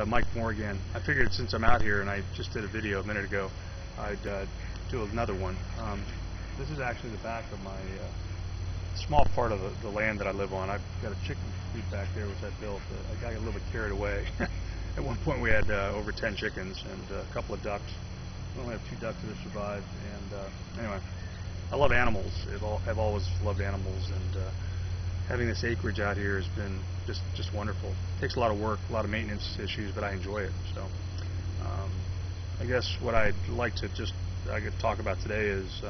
Mike Morgan. I figured since I'm out here and I just did a video a minute ago, I'd do another one. This is actually the back of my small part of the land that I live on. I've got a chicken coop back there which I built. I got a little bit carried away. At one point we had over 10 chickens and a couple of ducks. We only have 2 ducks that have survived. And anyway, I love animals. I've always loved animals, and having this acreage out here has been just wonderful. It takes a lot of work, a lot of maintenance issues, but I enjoy it. So I guess what I'd like to talk about today is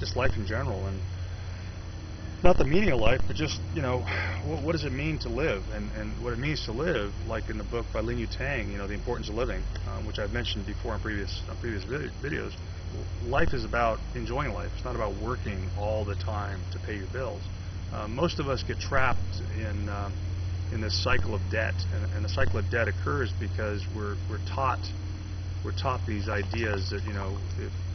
just life in general, and not the meaning of life, but just, what does it mean to live, and what it means to live, like in the book by Lin Tang, the importance of living, which I've mentioned before on previous videos. Life is about enjoying life. It's not about working all the time to pay your bills. Most of us get trapped in this cycle of debt, and the cycle of debt occurs because we're taught these ideas that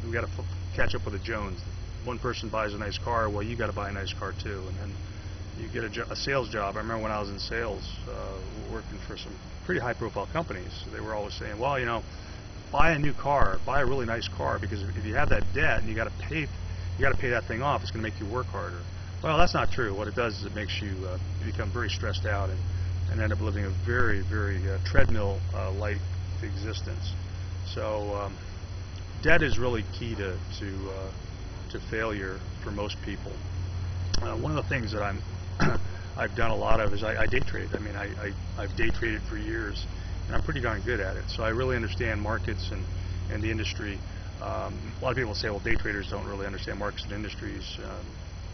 we got to catch up with the Jones. One person buys a nice car, well, you got to buy a nice car too, and then you get a sales job. I remember when I was in sales, working for some pretty high-profile companies. They were always saying, well, buy a new car, buy a really nice car, because if you have that debt and you got to pay that thing off, it's going to make you work harder. Well, that's not true. What it does is it makes you become very stressed out and end up living a very, very treadmill-like existence. So debt is really key to failure for most people. One of the things that I've done a lot of is I day trade. I mean, I've day traded for years, and I'm pretty darn good at it. So I really understand markets and the industry. A lot of people say, well, day traders don't really understand markets and industries.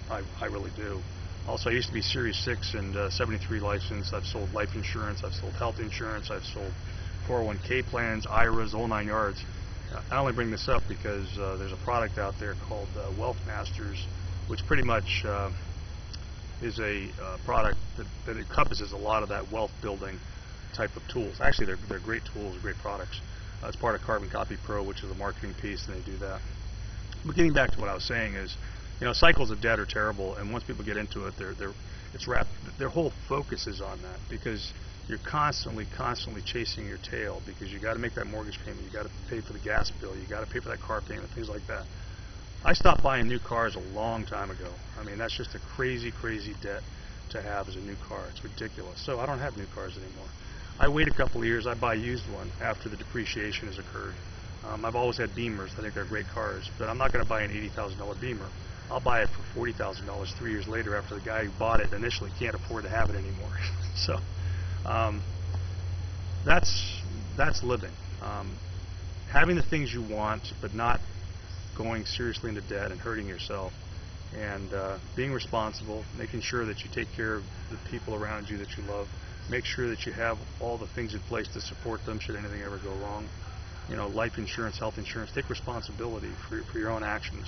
I really do. Also, I used to be Series 6 and 73 licensed. I've sold life insurance, I've sold health insurance, I've sold 401k plans, IRAs, all 9 yards. I only bring this up because there's a product out there called Wealth Masters, which pretty much is a product that encompasses a lot of that wealth building type of tools. Actually, they're great tools, great products. It's part of Carbon Copy Pro, which is a marketing piece, and they do that. But getting back to what I was saying is, cycles of debt are terrible, and once people get into it, their whole focus is on that, because you're constantly chasing your tail, because you got to make that mortgage payment, you got to pay for the gas bill, you got to pay for that car payment, things like that. I stopped buying new cars a long time ago. I mean, that's just a crazy debt to have as a new car. It's ridiculous. So I don't have new cars anymore. I wait a couple of years, I buy a used one after the depreciation has occurred. I've always had Beamers. I think they're great cars, but I'm not going to buy an $80,000 Beamer. I'll buy it for $40,000 3 years later, after the guy who bought it initially can't afford to have it anymore. So that's living. Having the things you want, but not going seriously into debt and hurting yourself, and being responsible, making sure that you take care of the people around you that you love, make sure that you have all the things in place to support them should anything ever go wrong. Life insurance, health insurance. Take responsibility for your own actions.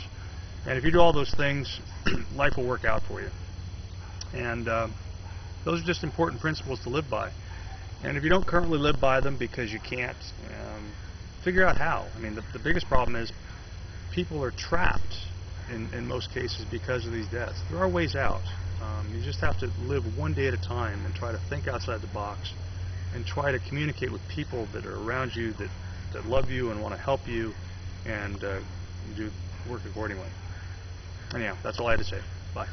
And if you do all those things, life will work out for you. And those are just important principles to live by. And if you don't currently live by them because you can't, figure out how. I mean, the biggest problem is people are trapped in most cases because of these debts. There are ways out. You just have to live one day at a time and try to think outside the box and try to communicate with people that are around you that love you and want to help you, and you do work accordingly. Anyhow, that's all I had to say. Bye.